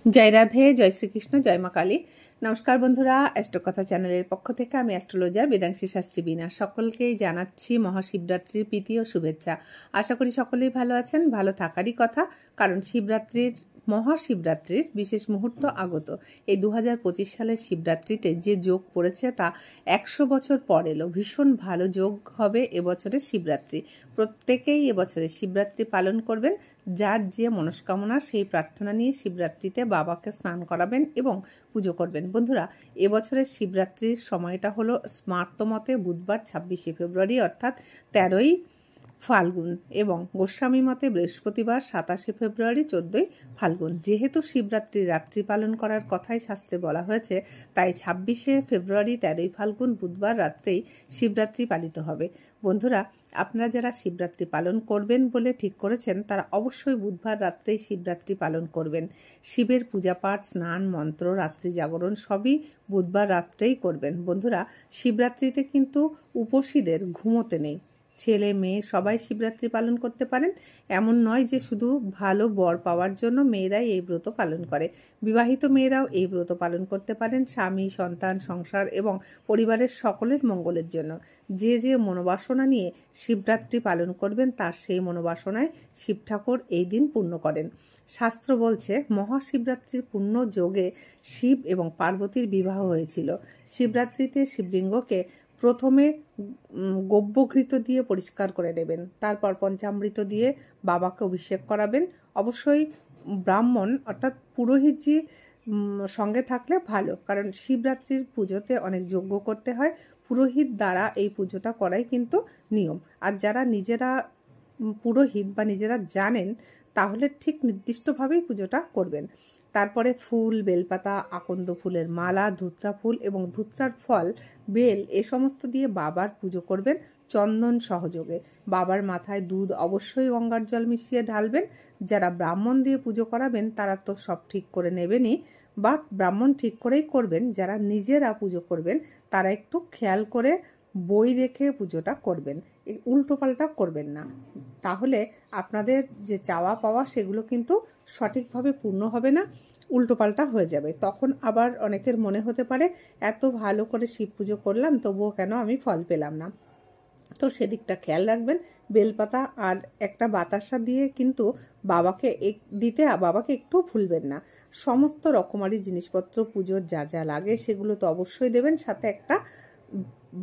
জয় রাধে, জয় শ্রীকৃষ্ণ, জয় মা কালী। নমস্কার বন্ধুরা, অ্যাস্ট্রোকথা চ্যানেলের পক্ষ থেকে আমি অ্যাস্ট্রোলজার বেদাংশী শাস্ত্রী বীণা সকলকেই জানাচ্ছি মহাশিবরাত্রির প্রীতি ও শুভেচ্ছা। আশা করি সকলেই ভালো আছেন, ভালো থাকারই কথা, কারণ মহাশিবরাত্রির বিশেষ মুহূর্ত আগত। এই 2025 সালের শিবরাত্রিতে যে যোগ পড়েছে তা 100 বছর পর এলো। ভীষণ ভালো যোগ হবে এবছরের শিবরাত্রি। প্রত্যেকেই এবছরের শিবরাত্রি পালন করবেন। যার যে মনস্কামনা সেই প্রার্থনা নিয়ে শিবরাত্রিতে বাবাকে স্নান করাবেন এবং পুজো করবেন। বন্ধুরা, এবছরের শিবরাত্রির সময়টা হলো স্মার্ত মতে বুধবার 26শে ফেব্রুয়ারি অর্থাৎ 13ই ফাল্গুন, এবং গোস্বামী মতে বৃহস্পতিবার 27শে ফেব্রুয়ারি 14ই ফাল্গুন। যেহেতু শিবরাত্রির রাত্রি পালন করার কথাই শাস্ত্রে বলা হয়েছে, তাই 26শে ফেব্রুয়ারি 13ই ফাল্গুন বুধবার রাত্রেই শিবরাত্রি পালিত হবে। বন্ধুরা, আপনারা যারা শিবরাত্রি পালন করবেন বলে ঠিক করেছেন তারা অবশ্যই বুধবার রাত্রেই শিবরাত্রি পালন করবেন। শিবের পূজাপাঠ, স্নান, মন্ত্র, রাত্রি জাগরণ সবই বুধবার রাত্রেই করবেন। বন্ধুরা, শিবরাত্রিতে কিন্তু উপসীদের ঘুমোতে নেই। ছেলে মেয়ে সবাই শিবরাত্রি পালন করতে পারেন। এমন নয় যে শুধু ভালো বর পাওয়ার জন্য মেয়েরাই এই ব্রত পালন করে। বিবাহিত মেয়েরাও এই ব্রত পালন করতে পারেন স্বামী, সন্তান, সংসার এবং পরিবারের সকলের মঙ্গলের জন্য। যে যে মনোবাসনা নিয়ে শিবরাত্রি পালন করবেন তার সেই মনোবাসনায় শিব ঠাকুর এই দিন পূর্ণ করেন। শাস্ত্র বলছে, মহাশিবরাত্রির পূর্ণ যোগে শিব এবং পার্বতীর বিবাহ হয়েছিল। শিবরাত্রিতে শিবলিঙ্গকে প্রথমে গব্যঘৃত দিয়ে পরিষ্কার করে নেবেন, তারপর পঞ্চামৃত দিয়ে বাবাকে অভিষেক করাবেন। অবশ্যই ব্রাহ্মণ অর্থাৎ পুরোহিতজি সঙ্গে থাকলে ভালো, কারণ শিবরাত্রির পুজোতে অনেক যজ্ঞ করতে হয়। পুরোহিত দ্বারা এই পুজোটা করাই কিন্তু নিয়ম। আর যারা নিজেরা পুরোহিত বা নিজেরা জানেন তাহলে ঠিক নির্দিষ্টভাবেই পুজোটা করবেন। তারপরে ফুল, বেলপাতা, আকন্দ ফুলের মালা, ধুত্রা ফুল এবং ধুত্রার ফল, বেল এ সমস্ত দিয়ে বাবার পুজো করবেন চন্দন সহযোগে। বাবার মাথায় দুধ অবশ্যই গঙ্গার জল মিশিয়ে ঢালবেন। যারা ব্রাহ্মণ দিয়ে পুজো করাবেন তারা তো সব ঠিক করে নেবেনই, বা ব্রাহ্মণ ঠিক করেই করবেন। যারা নিজেরা পুজো করবেন তারা একটু খেয়াল করে বই দেখে পুজোটা করবেন, উল্টোপাল্টা করবেন না। তাহলে আপনাদের যে চাওয়া পাওয়া সেগুলো কিন্তু সঠিকভাবে পূর্ণ হবে না, উল্টোপাল্টা হয়ে যাবে। তখন আবার অনেকের মনে হতে পারে, এত ভালো করে শিব পুজো করলাম তবুও কেন আমি ফল পেলাম না। তো সেদিকটা খেয়াল রাখবেন। বেলপাতা আর একটা বাতাসা দিয়ে কিন্তু বাবাকে বাবাকে একটু ভুলবেন না। সমস্ত রকমারি জিনিসপত্র পুজোর যা যা লাগে সেগুলো তো অবশ্যই দেবেন, সাথে একটা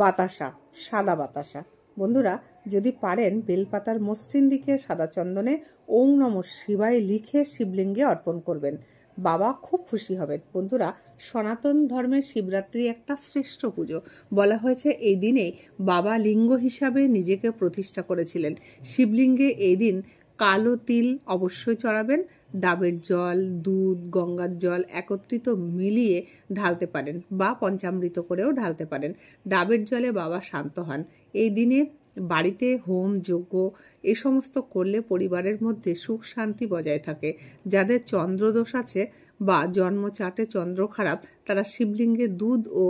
বাতাসা, সাদা বাতাসা। বন্ধুরা, যদি পারেন বেলপাতার মসৃণ দিকে সাদা চন্দনে ওং নমঃ শিবায় লিখে শিবলিঙ্গে অর্পণ করবেন। বাবা খুব খুশি হবেন। বন্ধুরা, সনাতন ধর্মের শিবরাত্রি একটা শ্রেষ্ঠ পুজো। বলা হয়েছে এই দিনে বাবা লিঙ্গ হিসাবে নিজেকে প্রতিষ্ঠা করেছিলেন। শিবলিঙ্গে এই দিন কালো তিল অবশ্যই চড়াবেন। ডাবের জল, দুধ, গঙ্গার জল একত্রিত মিলিয়ে ঢালতে পারেন, বা পঞ্চামৃত করেও ঢালতে পারেন। ডাবের জলে বাবা শান্ত হন। এই দিনে বাড়িতে হোম, যজ্ঞ এ সমস্ত করলে পরিবারের মধ্যে সুখ শান্তি বজায় থাকে। যাদের চন্দ্রদোষ আছে বা জন্মচাটে চন্দ্র খারাপ, তারা শিবলিঙ্গে দুধ ও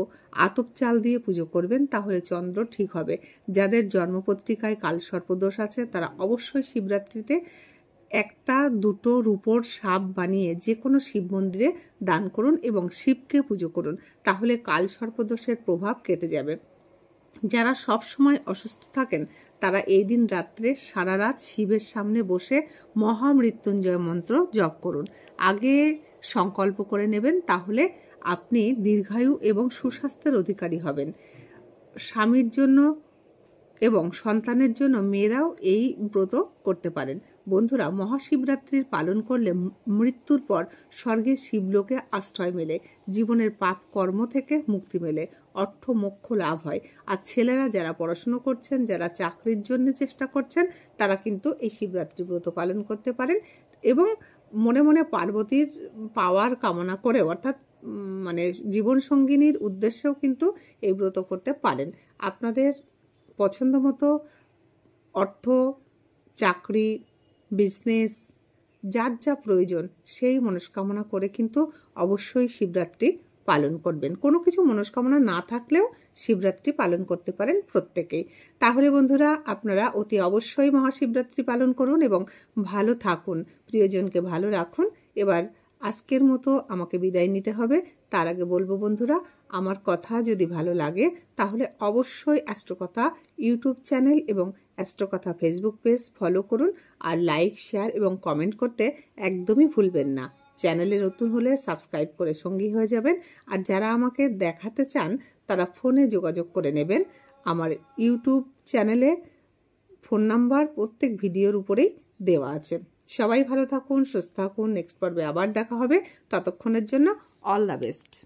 আতপ চাল দিয়ে পুজো করবেন, তাহলে চন্দ্র ঠিক হবে। যাদের জন্মপত্রিকায় কালসর্পদোষ আছে তারা অবশ্যই শিবরাত্রিতে একটা দুটো রূপোর সাপ বানিয়ে যে কোনো শিব মন্দিরে দান করুন এবং শিবকে পুজো করুন, তাহলে কালসর্পদোষের প্রভাব কেটে যাবে। যারা সব সময় অসুস্থ থাকেন তারা এই দিন রাত্রে সারা রাত শিবের সামনে বসে মহামৃত্যুঞ্জয় মন্ত্র জপ করুন। আগে সংকল্প করে নেবেন, তাহলে আপনি দীর্ঘায়ু এবং সুস্বাস্থ্যের অধিকারী হবেন। স্বামীর জন্য এবং সন্তানের জন্য মেয়েরাও এই ব্রত করতে পারেন। বন্ধুরা, মহাশিবরাত্রির পালন করলে মৃত্যুর পর স্বর্গে শিবলোকে আশ্রয় মেলে, জীবনের পাপ কর্ম থেকে মুক্তি মেলে, অর্থ মোক্ষ লাভ হয়। আর ছেলেরা যারা পড়াশুনো করছেন, যারা চাকরির জন্য চেষ্টা করছেন, তারা কিন্তু এই শিবরাত্রি ব্রত পালন করতে পারেন এবং মনে মনে পার্বতীর পাওয়ার কামনা করে, অর্থাৎ জীবন সঙ্গিনীর উদ্দেশ্যেও কিন্তু এই ব্রত করতে পারেন। আপনাদের পছন্দ মতো অর্থ, চাকরি, বিজনেস যার যা প্রয়োজন সেই মনস্কামনা করে কিন্তু অবশ্যই শিবরাত্রি পালন করবেন। কোনো কিছু মনস্কামনা না থাকলেও শিবরাত্রি পালন করতে পারেন প্রত্যেকেই। তাহলে বন্ধুরা, আপনারা অতি অবশ্যই মহাশিবরাত্রি পালন করুন এবং ভালো থাকুন, প্রিয়জনকে ভালো রাখুন। এবার আজকের মতো আমাকে বিদায় নিতে হবে। তার আগে বলবো বন্ধুরা, আমার কথা যদি ভালো লাগে তাহলে অবশ্যই অ্যাস্ট্রোকথা ইউটিউব চ্যানেল এবং অ্যাস্ট্রোকথা ফেসবুক পেজ ফলো করুন। আর লাইক, শেয়ার এবং কমেন্ট করতে একদমই ভুলবেন না। চ্যানেলে নতুন হলে সাবস্ক্রাইব করে সঙ্গী হয়ে যাবেন। আর যারা আমাকে দেখাতে চান তারা ফোনে যোগাযোগ করে নেবেন। আমার ইউটিউব চ্যানেলে ফোন নাম্বার প্রত্যেক ভিডিওর উপরেই দেওয়া আছে। সবাই ভালো থাকুন, সুস্থ থাকুন। নেক্সট পর্বে আবার দেখা হবে। ততক্ষণের জন্য অল দ্য বেস্ট।